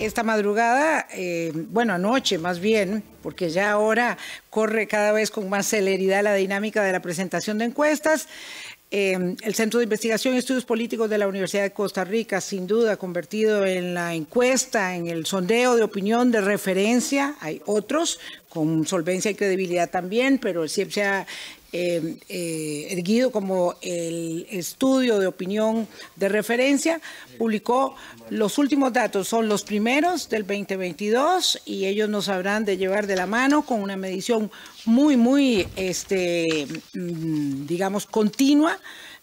esta madrugada, bueno, anoche más bien, porque ya ahora corre cada vez con más celeridad la dinámica de la presentación de encuestas. El Centro de Investigación y Estudios Políticos de la Universidad de Costa Rica, sin duda, convertido en la encuesta, en el sondeo de opinión de referencia. Hay otros con solvencia y credibilidad también, pero siempre se ha erguido como el estudio de opinión de referencia. Publicó los últimos datos, son los primeros del 2022 y ellos nos habrán de llevar de la mano con una medición muy, digamos, continua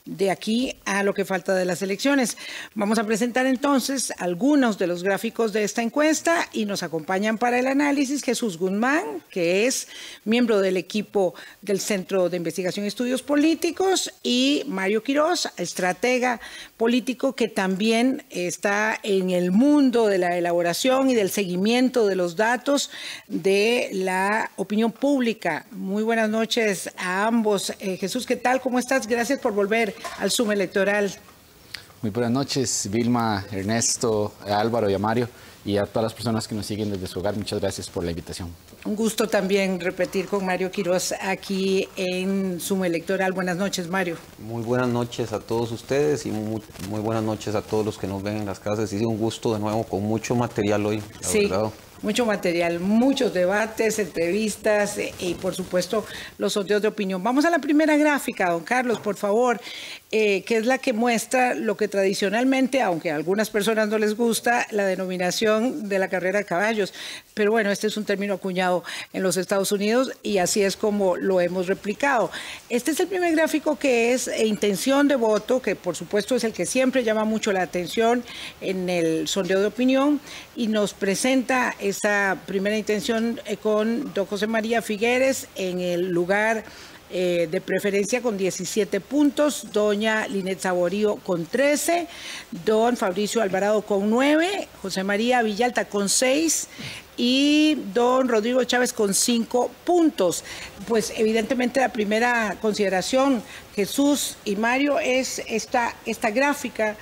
de aquí a lo que falta de las elecciones. Vamos a presentar entonces algunos de los gráficos de esta encuesta y nos acompañan para el análisis Jesús Guzmán, que es miembro del equipo del Centro de Investigación y Estudios Políticos, y Mario Quiroz, estratega político que también está en el mundo de la elaboración y del seguimiento de los datos de la opinión pública. Muy buenas noches a ambos. Jesús, ¿qué tal? ¿Cómo estás? Gracias por volver al Zoom electoral. Muy buenas noches, Vilma, Ernesto, Álvaro y a Mario, y a todas las personas que nos siguen desde su hogar. Muchas gracias por la invitación. Un gusto también repetir con Mario Quiroz aquí en Zoom electoral. Buenas noches, Mario. Muy buenas noches a todos ustedes y muy buenas noches a todos los que nos ven en las casas. Y un gusto de nuevo con mucho material hoy, la verdad. Mucho material, muchos debates, entrevistas y por supuesto los sondeos de opinión. Vamos a la primera gráfica, don Carlos, por favor, que es la que muestra lo que tradicionalmente, aunque a algunas personas no les gusta, la denominación de la carrera de caballos. Pero bueno, este es un término acuñado en los Estados Unidos y así es como lo hemos replicado. Este es el primer gráfico que es intención de voto, que por supuesto es el que siempre llama mucho la atención en el sondeo de opinión y nos presenta esa primera intención con don José María Figueres en el lugar de preferencia con 17 puntos, doña Linet Saborío con 13, don Fabricio Alvarado con 9, José María Villalta con 6 y don Rodrigo Chávez con 5 puntos. Pues evidentemente la primera consideración, Jesús y Mario, es esta gráfica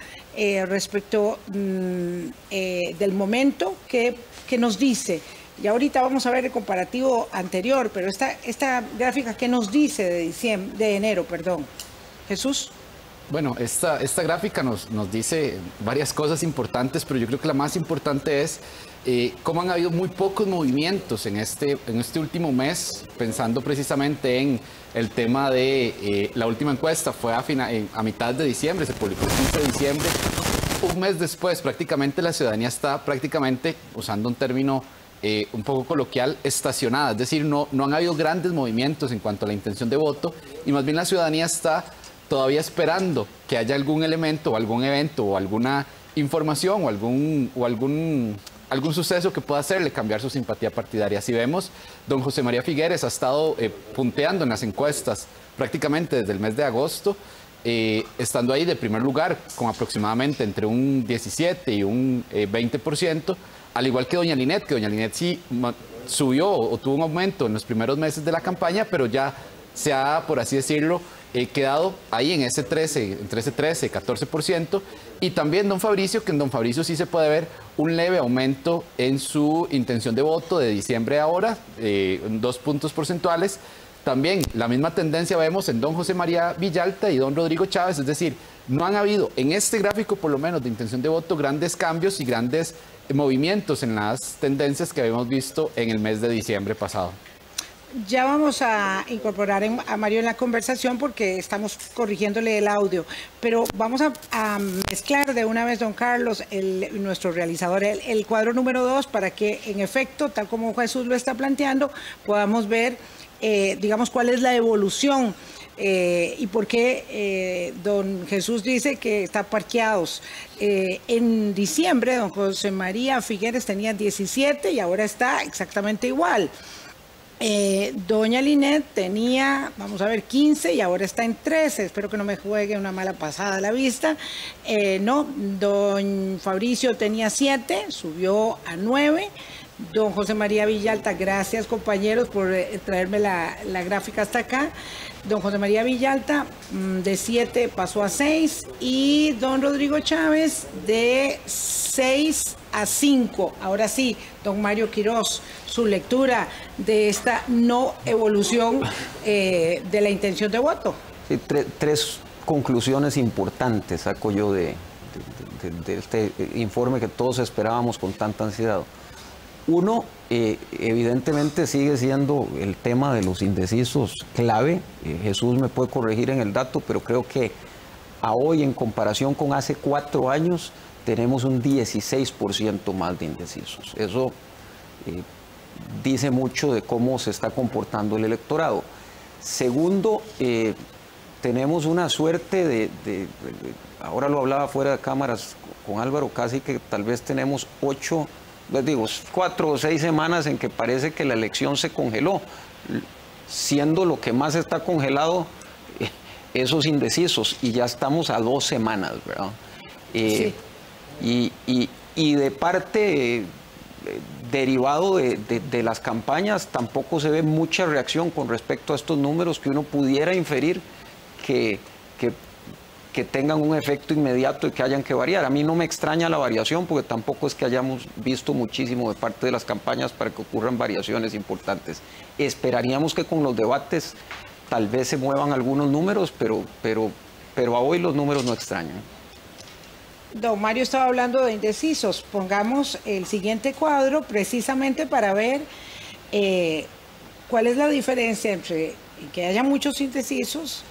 respecto del momento que nos dice. Y ahorita vamos a ver el comparativo anterior, pero esta gráfica, ¿qué nos dice de enero, perdón? Jesús. Este esta gráfica nos dice varias cosas importantes, pero yo creo que la más importante es cómo han habido muy pocos movimientos en este último mes, pensando precisamente en el tema de la última encuesta, fue a mitad de diciembre, se publicó el 15 de diciembre. Un mes después, prácticamente la ciudadanía está usando un término un poco coloquial, estacionada, es decir, no han habido grandes movimientos en cuanto a la intención de voto y más bien la ciudadanía está todavía esperando que haya algún elemento o algún evento o alguna información o algún suceso que pueda hacerle cambiar su simpatía partidaria. Si vemos, don José María Figueres ha estado punteando en las encuestas prácticamente desde el mes de agosto, estando ahí de primer lugar con aproximadamente entre un 17 y un 20%, al igual que doña Linet, sí subió o tuvo un aumento en los primeros meses de la campaña, pero ya se ha, por así decirlo, quedado ahí en ese 13, 14%. Y también don Fabricio, que en don Fabricio sí se puede ver un leve aumento en su intención de voto de diciembre a ahora, 2 puntos porcentuales. También la misma tendencia vemos en don José María Villalta y don Rodrigo Chávez, es decir, no han habido en este gráfico por lo menos de intención de voto grandes cambios y grandes movimientos en las tendencias que habíamos visto en el mes de diciembre pasado. Ya vamos a incorporar a Mario en la conversación porque estamos corrigiéndole el audio, pero vamos a mezclar de una vez, don Carlos, nuestro realizador, el cuadro número 2 para que en efecto, tal como Jesús lo está planteando, podamos ver, digamos, cuál es la evolución y por qué don Jesús dice que está parqueados. En diciembre, don José María Figueres tenía 17 y ahora está exactamente igual. Doña Linet tenía, vamos a ver, 15 y ahora está en 13. Espero que no me juegue una mala pasada a la vista. No, don Fabricio tenía 7, subió a 9. Don José María Villalta, gracias compañeros por traerme la gráfica hasta acá. Don José María Villalta de 7 pasó a 6 y don Rodrigo Chávez de 6 a 5. Ahora sí, don Mario Quiroz, su lectura de esta no evolución de la intención de voto. Sí, tres conclusiones importantes saco yo de este informe que todos esperábamos con tanta ansiedad. Uno, evidentemente sigue siendo el tema de los indecisos clave. Jesús me puede corregir en el dato, pero creo que a hoy, en comparación con hace 4 años, tenemos un 16% más de indecisos. Eso dice mucho de cómo se está comportando el electorado. Segundo, tenemos una suerte ahora lo hablaba fuera de cámaras con Álvaro, casi que tal vez tenemos 4 o 6 semanas en que parece que la elección se congeló, siendo lo que más está congelado esos indecisos, y ya estamos a 2 semanas, ¿verdad? Sí. Y de parte derivado de las campañas, tampoco se ve mucha reacción con respecto a estos números que uno pudiera inferir que tengan un efecto inmediato y que hayan que variar. A mí no me extraña la variación, porque tampoco es que hayamos visto muchísimo de parte de las campañas para que ocurran variaciones importantes. Esperaríamos que con los debates tal vez se muevan algunos números, pero a hoy los números no extrañan. Don Mario estaba hablando de indecisos. Pongamos el siguiente cuadro precisamente para ver cuál es la diferencia entre que haya muchos indecisos,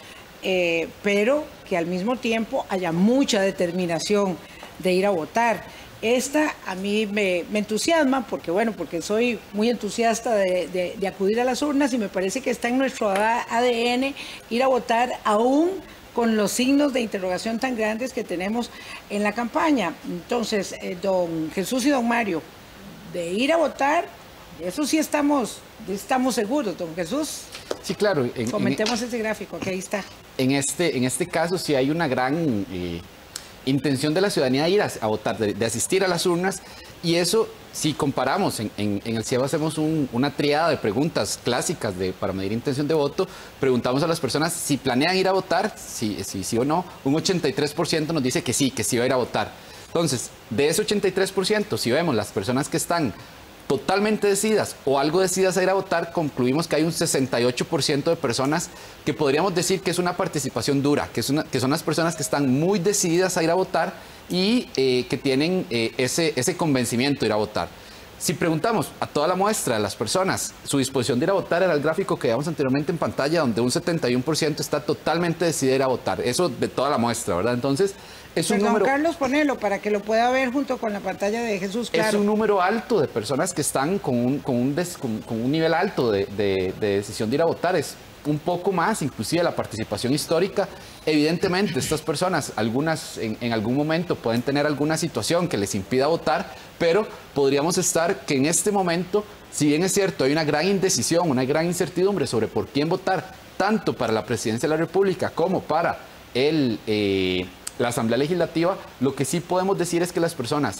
pero que al mismo tiempo haya mucha determinación de ir a votar. Esta a mí me entusiasma porque soy muy entusiasta de acudir a las urnas, y me parece que está en nuestro ADN ir a votar aún con los signos de interrogación tan grandes que tenemos en la campaña. Entonces, don Jesús y don Mario, de ir a votar, eso sí estamos seguros, don Jesús. Sí, claro. Comentemos ese gráfico, que ahí está. En este caso sí hay una gran intención de la ciudadanía de ir a votar, de asistir a las urnas, y eso, si comparamos, en el CIEV hacemos una triada de preguntas clásicas para medir intención de voto. Preguntamos a las personas si planean ir a votar, sí o no. Un 83% nos dice que sí va a ir a votar. Entonces, de ese 83%, si vemos las personas que están totalmente decididas o algo decididas a ir a votar, concluimos que hay un 68% de personas que podríamos decir que es una participación dura, que son las personas que están muy decididas a ir a votar y que tienen ese convencimiento de ir a votar. Si preguntamos a toda la muestra de las personas su disposición de ir a votar, era el gráfico que veíamos anteriormente en pantalla, donde un 71% está totalmente decidido a ir a votar. Eso de toda la muestra, ¿verdad? Entonces, es un número... Carlos, ponelo para que lo pueda ver junto con la pantalla de Jesús, claro. Es un número alto de personas que están con un nivel alto de decisión de ir a votar. Es un poco más, inclusive, la participación histórica. Evidentemente, estas personas, algunas en algún momento pueden tener alguna situación que les impida votar, pero podríamos estar que en este momento, si bien es cierto, hay una gran indecisión, una gran incertidumbre sobre por quién votar, tanto para la presidencia de la República como para la Asamblea Legislativa, lo que sí podemos decir es que las personas,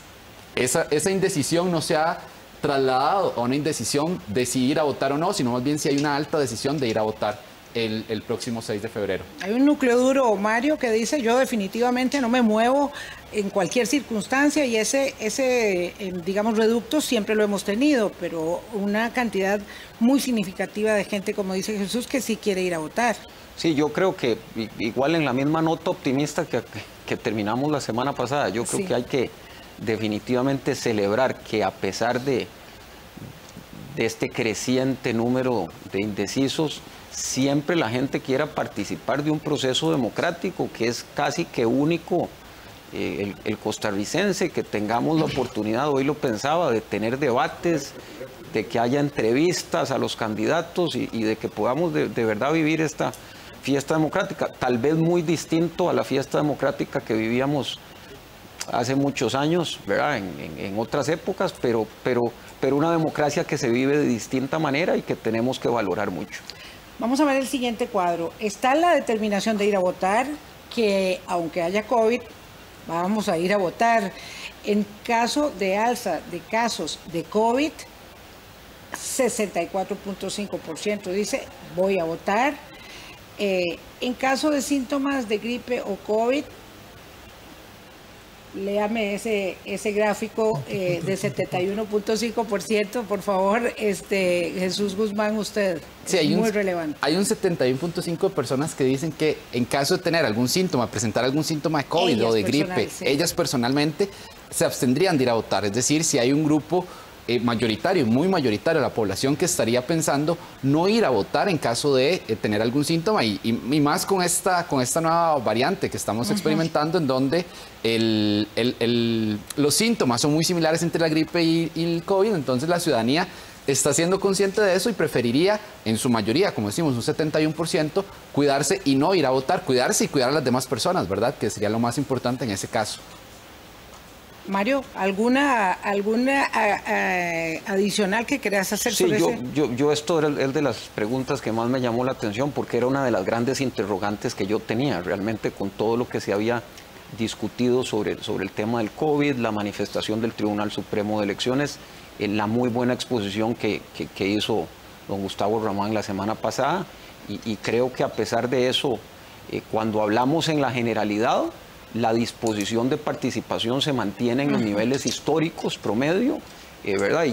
esa indecisión no se ha trasladado a una indecisión de si ir a votar o no, sino más bien si hay una alta decisión de ir a votar el próximo 6 de febrero. Hay un núcleo duro, Mario, que dice: yo definitivamente no me muevo en cualquier circunstancia, y ese digamos, reducto siempre lo hemos tenido, pero una cantidad muy significativa de gente, como dice Jesús, que sí quiere ir a votar. Sí, yo creo que igual en la misma nota optimista que terminamos la semana pasada, yo creo que hay que definitivamente celebrar que, a pesar de este creciente número de indecisos, siempre la gente quiera participar de un proceso democrático que es casi que único, el costarricense, que tengamos la oportunidad, hoy lo pensaba, de tener debates, de que haya entrevistas a los candidatos y de que podamos de verdad vivir esta fiesta democrática, tal vez muy distinto a la fiesta democrática que vivíamos hace muchos años, ¿verdad? En otras épocas, pero una democracia que se vive de distinta manera y que tenemos que valorar mucho. Vamos a ver el siguiente cuadro. Está la determinación de ir a votar, que aunque haya COVID, vamos a ir a votar. En caso de alza de casos de COVID, 64.5% dice voy a votar. En caso de síntomas de gripe o COVID, léame ese gráfico de 71.5%, por favor, Jesús Guzmán, usted. Sí, es muy relevante. Hay un 71.5% de personas que dicen que en caso de tener algún síntoma, presentar algún síntoma de COVID o de gripe, sí, ellas personalmente se abstendrían de ir a votar. Es decir, si hay un grupo mayoritario, muy mayoritario de la población que estaría pensando no ir a votar en caso de tener algún síntoma y más con esta nueva variante que estamos experimentando, en donde los síntomas son muy similares entre la gripe y el COVID. Entonces la ciudadanía está siendo consciente de eso y preferiría, en su mayoría, como decimos, un 71%, cuidarse y no ir a votar, cuidarse y cuidar a las demás personas, ¿verdad? Que sería lo más importante en ese caso. Mario, ¿alguna adicional que querías hacer sobre eso? Yo esto era de las preguntas que más me llamó la atención, porque era una de las grandes interrogantes que yo tenía realmente con todo lo que se había discutido sobre el tema del COVID, la manifestación del Tribunal Supremo de Elecciones, la muy buena exposición que hizo don Gustavo Ramón la semana pasada, y creo que a pesar de eso, cuando hablamos en la generalidad, la disposición de participación se mantiene en los niveles históricos promedio, ¿verdad? Y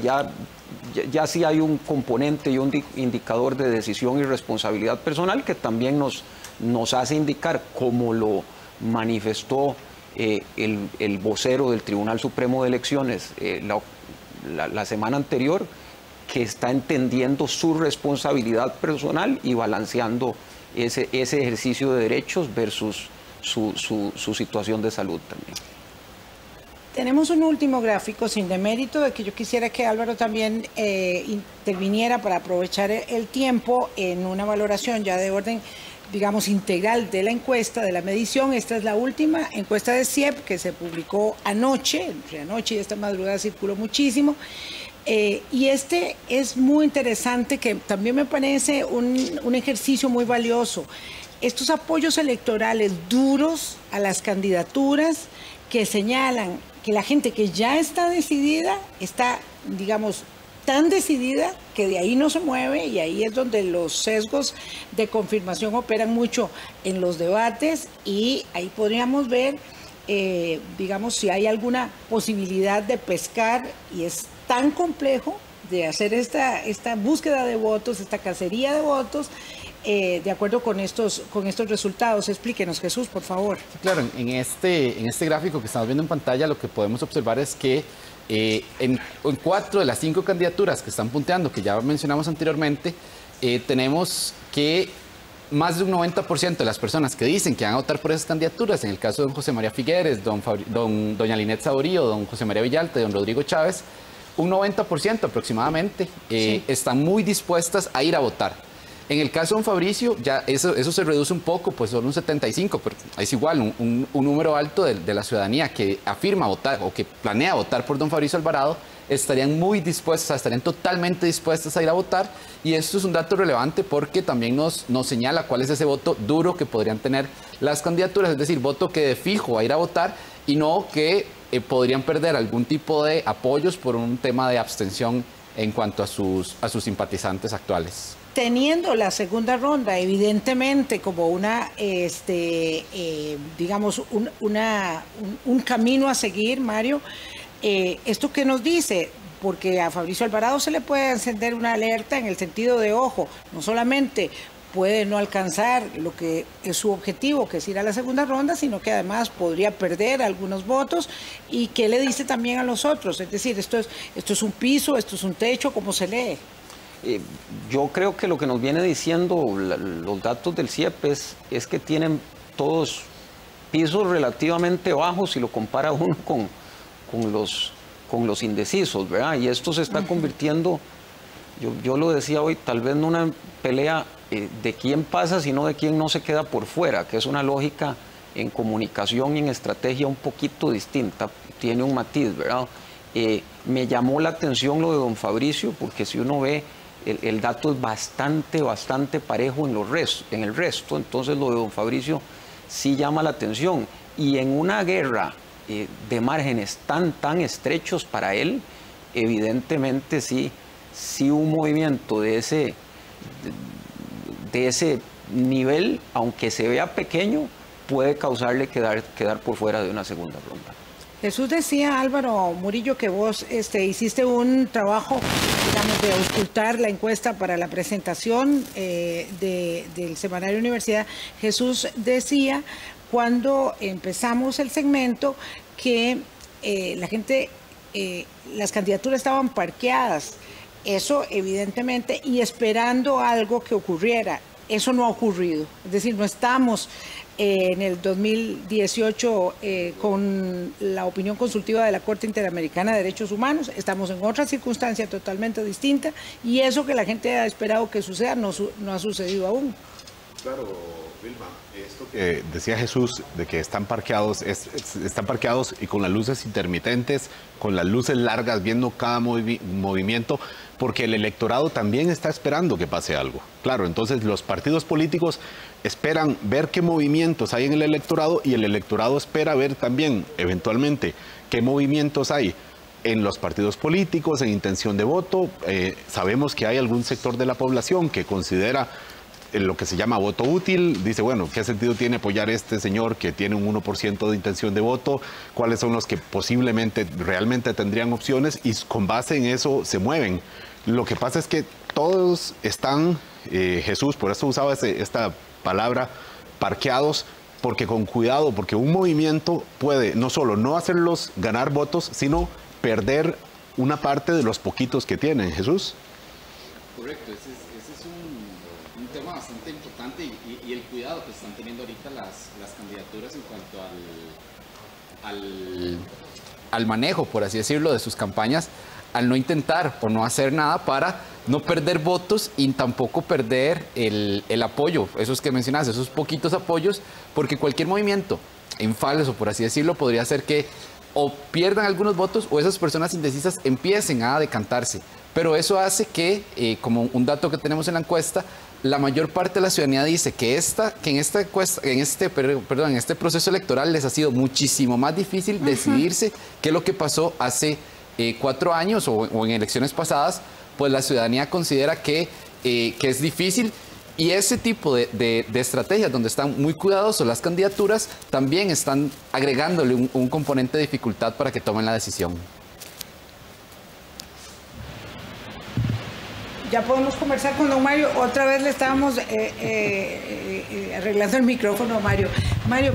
ya sí hay un componente y un indicador de decisión y responsabilidad personal que también nos hace indicar, como lo manifestó el vocero del Tribunal Supremo de Elecciones la semana anterior, que está entendiendo su responsabilidad personal y balanceando ese ejercicio de derechos versus su situación de salud también. Tenemos un último gráfico sin demérito, de que yo quisiera que Álvaro también interviniera para aprovechar el tiempo en una valoración ya de orden, digamos, integral de la encuesta, de la medición. Esta es la última encuesta de CIEP que se publicó anoche, entre anoche y esta madrugada circuló muchísimo. Y es muy interesante, que también me parece un ejercicio muy valioso. Estos apoyos electorales duros a las candidaturas que señalan que la gente que ya está decidida, está, digamos, tan decidida que de ahí no se mueve, y ahí es donde los sesgos de confirmación operan mucho en los debates, y ahí podríamos ver, digamos, si hay alguna posibilidad de pescar, y es tan complejo de hacer esta búsqueda de votos, esta cacería de votos, de acuerdo con estos resultados. Explíquenos, Jesús, por favor. Sí, claro, en este gráfico que estamos viendo en pantalla, lo que podemos observar es que en 4 de las 5 candidaturas que están punteando, que ya mencionamos anteriormente, tenemos que más de un 90% de las personas que dicen que van a votar por esas candidaturas, en el caso de don José María Figueres, doña Linet Saborío, don José María Villalta y don Rodrigo Chávez, un 90% aproximadamente sí, están muy dispuestas a ir a votar. En el caso de don Fabricio, ya eso se reduce un poco, pues son un 75%, pero es igual, un número alto de la ciudadanía que afirma votar o que planea votar por don Fabricio Alvarado, estarían muy dispuestas, estarían totalmente dispuestas a ir a votar, y esto es un dato relevante porque también nos señala cuál es ese voto duro que podrían tener las candidaturas, es decir, voto que de fijo a ir a votar, y no que podrían perder algún tipo de apoyos por un tema de abstención en cuanto a sus simpatizantes actuales. Teniendo la segunda ronda, evidentemente, como digamos, un camino a seguir, Mario, ¿esto qué nos dice? Porque a Fabricio Alvarado se le puede encender una alerta en el sentido de, ojo, no solamente puede no alcanzar lo que es su objetivo, que es ir a la segunda ronda, sino que además podría perder algunos votos. ¿Y qué le dice también a los otros? Es decir, esto es un piso, esto es un techo, ¿cómo se lee? Yo creo que lo que nos viene diciendo los datos del CIEP es que tienen todos pisos relativamente bajos si lo compara uno con los indecisos, ¿verdad? Y esto se está convirtiendo, yo lo decía hoy, tal vez no una pelea de quién pasa, sino de quién no se queda por fuera, que es una lógica en comunicación y en estrategia un poquito distinta, tiene un matiz, ¿verdad? Me llamó la atención lo de don Fabricio, porque si uno ve, el dato es bastante parejo en el resto, entonces lo de don Fabricio sí llama la atención. Y en una guerra de márgenes tan estrechos para él, evidentemente sí sí un movimiento de ese nivel, aunque se vea pequeño, puede causarle quedar por fuera de una segunda ronda. Jesús decía, Álvaro Murillo, que vos hiciste un trabajo, digamos, de auscultar la encuesta para la presentación del Semanario Universidad. Jesús decía, cuando empezamos el segmento, que la gente, las candidaturas estaban parqueadas. Eso, evidentemente, y esperando algo que ocurriera. Eso no ha ocurrido. Es decir, no estamos en el 2018 con la opinión consultiva de la Corte Interamericana de Derechos Humanos. Estamos en otra circunstancia totalmente distinta y eso que la gente ha esperado que suceda no ha sucedido aún. Claro, Vilma, esto que decía Jesús de que están parqueados y con las luces intermitentes, con las luces largas, viendo cada movimiento, porque el electorado también está esperando que pase algo. Claro, entonces los partidos políticos esperan ver qué movimientos hay en el electorado y el electorado espera ver también, eventualmente, qué movimientos hay en los partidos políticos, en intención de voto. Sabemos que hay algún sector de la población que considera lo que se llama voto útil, dice, bueno, ¿qué sentido tiene apoyar a este señor que tiene un 1% de intención de voto? ¿Cuáles son los que posiblemente realmente tendrían opciones? Y con base en eso se mueven. Lo que pasa es que todos están, Jesús, por eso usaba esta palabra, parqueados, porque con cuidado, porque un movimiento puede no solo no hacerlos ganar votos, sino perder una parte de los poquitos que tienen. Jesús. Correcto, ese es un tema bastante importante y el cuidado que están teniendo ahorita las candidaturas en cuanto al manejo, por así decirlo, de sus campañas, al no intentar o no hacer nada para no perder votos y tampoco perder el apoyo, esos que mencionaste, esos poquitos apoyos, porque cualquier movimiento en falso, por así decirlo, podría hacer que o pierdan algunos votos o esas personas indecisas empiecen a decantarse. Pero eso hace que, como un dato que tenemos en la encuesta, la mayor parte de la ciudadanía dice que en este proceso electoral les ha sido muchísimo más difícil decidirse que lo que pasó hace 4 años o en elecciones pasadas. Pues la ciudadanía considera que es difícil. Y ese tipo de estrategias donde están muy cuidadosos las candidaturas también están agregándole un componente de dificultad para que tomen la decisión. Ya podemos conversar con don Mario. Otra vez le estábamos arreglando el micrófono a Mario. Mario,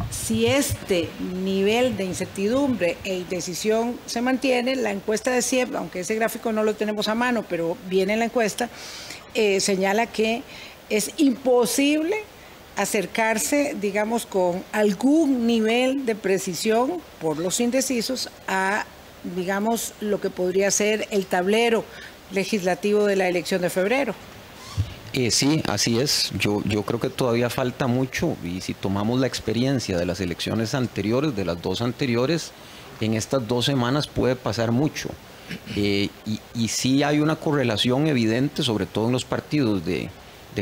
si este nivel de incertidumbre e indecisión se mantiene, la encuesta de CIEP, aunque ese gráfico no lo tenemos a mano, pero viene en la encuesta, señala que es imposible acercarse, digamos, con algún nivel de precisión por los indecisos a, digamos, lo que podría ser el tablero legislativo de la elección de febrero. Sí, así es. Yo creo que todavía falta mucho y si tomamos la experiencia de las elecciones anteriores, de las 2 anteriores, en estas 2 semanas puede pasar mucho. Y sí hay una correlación evidente, sobre todo en los partidos de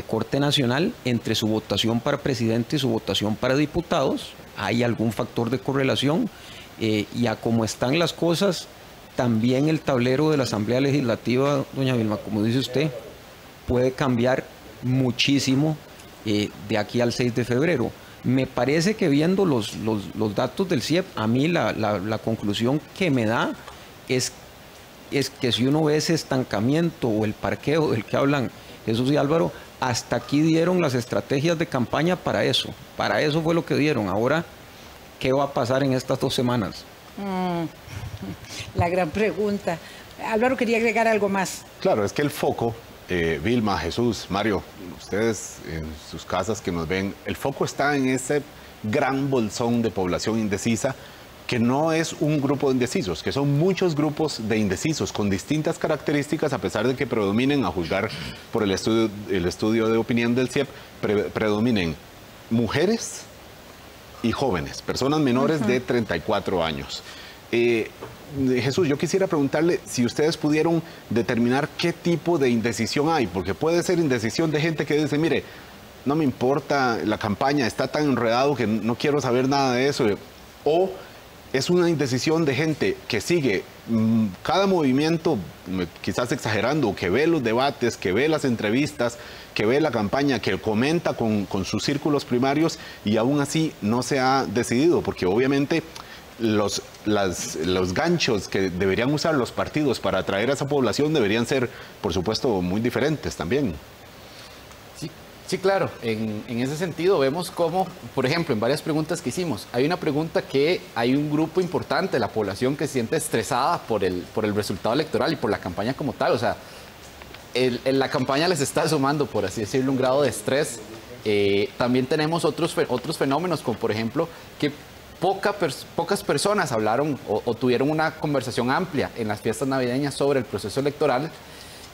corte nacional, entre su votación para presidente y su votación para diputados. Hay algún factor de correlación y a cómo están las cosas, también el tablero de la Asamblea Legislativa, doña Vilma, como dice usted, puede cambiar muchísimo de aquí al 6 de febrero. Me parece que viendo los datos del CIEP, a mí la conclusión que me da es que si uno ve ese estancamiento o el parqueo del que hablan Jesús y Álvaro, hasta aquí dieron las estrategias de campaña para eso. Para eso fue lo que dieron. Ahora, ¿qué va a pasar en estas 2 semanas? La gran pregunta. Álvaro quería agregar algo más. Claro, es que el foco, Vilma, Jesús, Mario, ustedes en sus casas que nos ven, el foco está en ese gran bolsón de población indecisa que no es un grupo de indecisos, que son muchos grupos de indecisos con distintas características, a pesar de que predominen, a juzgar por el estudio de opinión del CIEP, predominen mujeres y jóvenes, personas menores de 34 años. Jesús, yo quisiera preguntarle si ustedes pudieron determinar qué tipo de indecisión hay, porque puede ser indecisión de gente que dice, mire, no me importa la campaña, está tan enredado que no quiero saber nada de eso, o es una indecisión de gente que sigue cada movimiento, quizás exagerando, que ve los debates, que ve las entrevistas, que ve la campaña, que comenta con sus círculos primarios y aún así no se ha decidido, porque obviamente los ganchos que deberían usar los partidos para atraer a esa población deberían ser, por supuesto, muy diferentes también. Sí, claro. En ese sentido vemos cómo, por ejemplo, en varias preguntas que hicimos, hay una pregunta que hay un grupo importante de la población que se siente estresada por el resultado electoral y por la campaña como tal. O sea, la campaña les está sumando, por así decirlo, un grado de estrés. También tenemos otros fenómenos, como por ejemplo, que pocas personas hablaron o tuvieron una conversación amplia en las fiestas navideñas sobre el proceso electoral.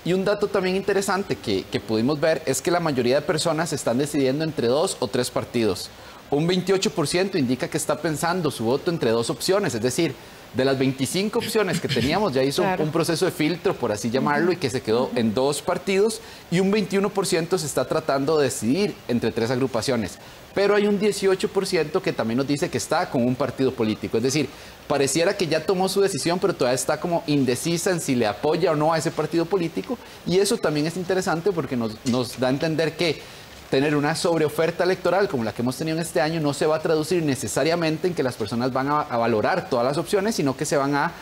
Y un dato también interesante que pudimos ver es que la mayoría de personas están decidiendo entre 2 o 3 partidos. Un 28% indica que está pensando su voto entre 2 opciones, es decir, de las 25 opciones que teníamos, ya hizo un proceso de filtro, por así llamarlo, y que se quedó en 2 partidos, y un 21% se está tratando de decidir entre 3 agrupaciones. Pero hay un 18% que también nos dice que está con un partido político, es decir, pareciera que ya tomó su decisión, pero todavía está como indecisa en si le apoya o no a ese partido político, y eso también es interesante porque nos da a entender que tener una sobreoferta electoral como la que hemos tenido en este año no se va a traducir necesariamente en que las personas van a valorar todas las opciones, sino que se van a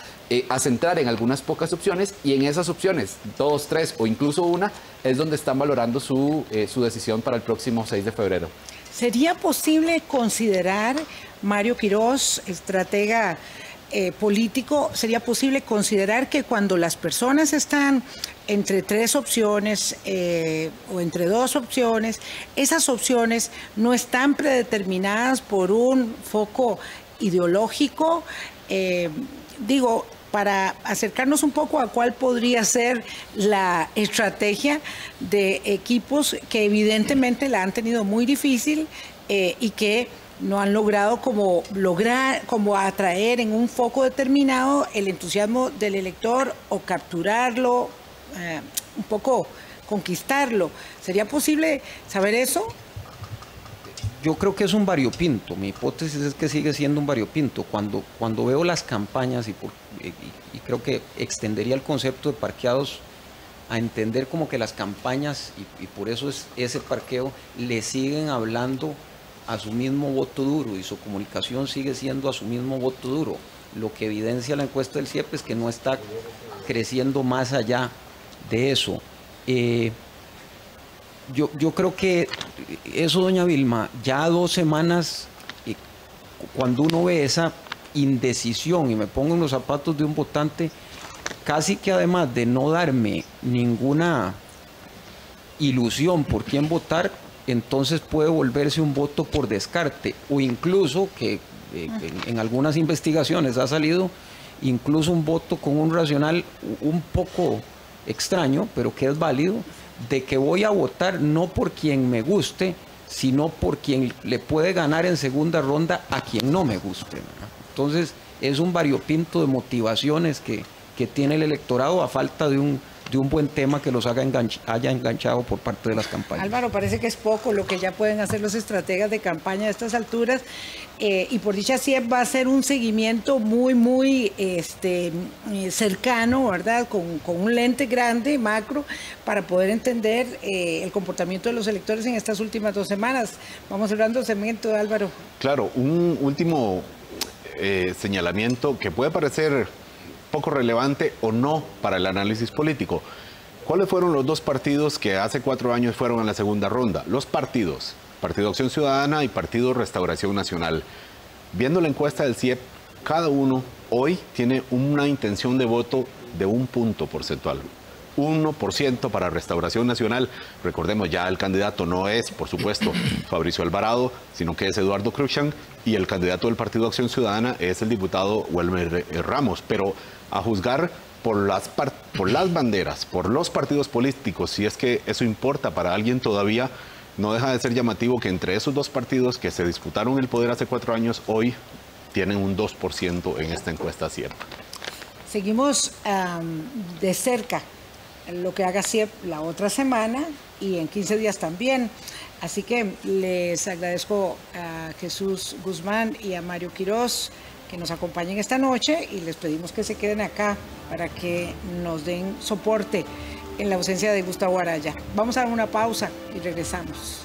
centrar en algunas pocas opciones, y en esas opciones, 2, 3 o incluso una, es donde están valorando su decisión para el próximo 6 de febrero. ¿Sería posible considerar, Mario Quirós, estratega político, sería posible considerar que cuando las personas están entre 3 opciones o entre 2 opciones, esas opciones no están predeterminadas por un foco ideológico? Digo, para acercarnos un poco a cuál podría ser la estrategia de equipos que evidentemente la han tenido muy difícil y que no han logrado como atraer en un foco determinado el entusiasmo del elector o capturarlo, un poco conquistarlo. ¿Sería posible saber eso? Yo creo que es un variopinto. Mi hipótesis es que sigue siendo un variopinto. Cuando veo las campañas, y creo que extendería el concepto de parqueados a entender como que las campañas, y por eso es ese parqueo, le siguen hablando a su mismo voto duro, y su comunicación sigue siendo a su mismo voto duro. Lo que evidencia la encuesta del CIEP es que no está creciendo más allá de eso. Yo creo que eso, doña Vilma, ya 2 semanas, cuando uno ve esa indecisión, y me pongo en los zapatos de un votante, casi que además de no darme ninguna ilusión por quién votar, entonces puede volverse un voto por descarte, o incluso que en algunas investigaciones ha salido incluso un voto con un racional un poco extraño, pero que es válido, de que voy a votar no por quien me guste, sino por quien le puede ganar en segunda ronda a quien no me guste, ¿verdad? Entonces es un variopinto de motivaciones que tiene el electorado a falta de un buen tema que los haya enganchado por parte de las campañas. Álvaro, parece que es poco lo que ya pueden hacer los estrategas de campaña a estas alturas, y por dicha CIEP va a ser un seguimiento muy cercano, ¿verdad? Con un lente grande, macro, para poder entender el comportamiento de los electores en estas últimas 2 semanas. Vamos cerrando el segmento, Álvaro. Claro, un último señalamiento que puede parecer poco relevante o no para el análisis político. ¿Cuáles fueron los 2 partidos que hace 4 años fueron a la segunda ronda? Los partidos, Partido Acción Ciudadana y Partido Restauración Nacional. Viendo la encuesta del CIEP, cada uno hoy tiene una intención de voto de 1 punto porcentual. 1% para Restauración Nacional. Recordemos, ya el candidato no es, por supuesto, Fabricio Alvarado, sino que es Eduardo Cruikshank, y el candidato del Partido Acción Ciudadana es el diputado Welmer Ramos. Pero a juzgar por las banderas, por los partidos políticos, si es que eso importa para alguien todavía, no deja de ser llamativo que entre esos 2 partidos que se disputaron el poder hace 4 años, hoy tienen un 2% en esta encuesta CIEP. Seguimos de cerca lo que haga CIEP la otra semana y en 15 días también. Así que les agradezco a Jesús Guzmán y a Mario Quirós que nos acompañen esta noche y les pedimos que se queden acá para que nos den soporte en la ausencia de Gustavo Araya. Vamos a dar una pausa y regresamos.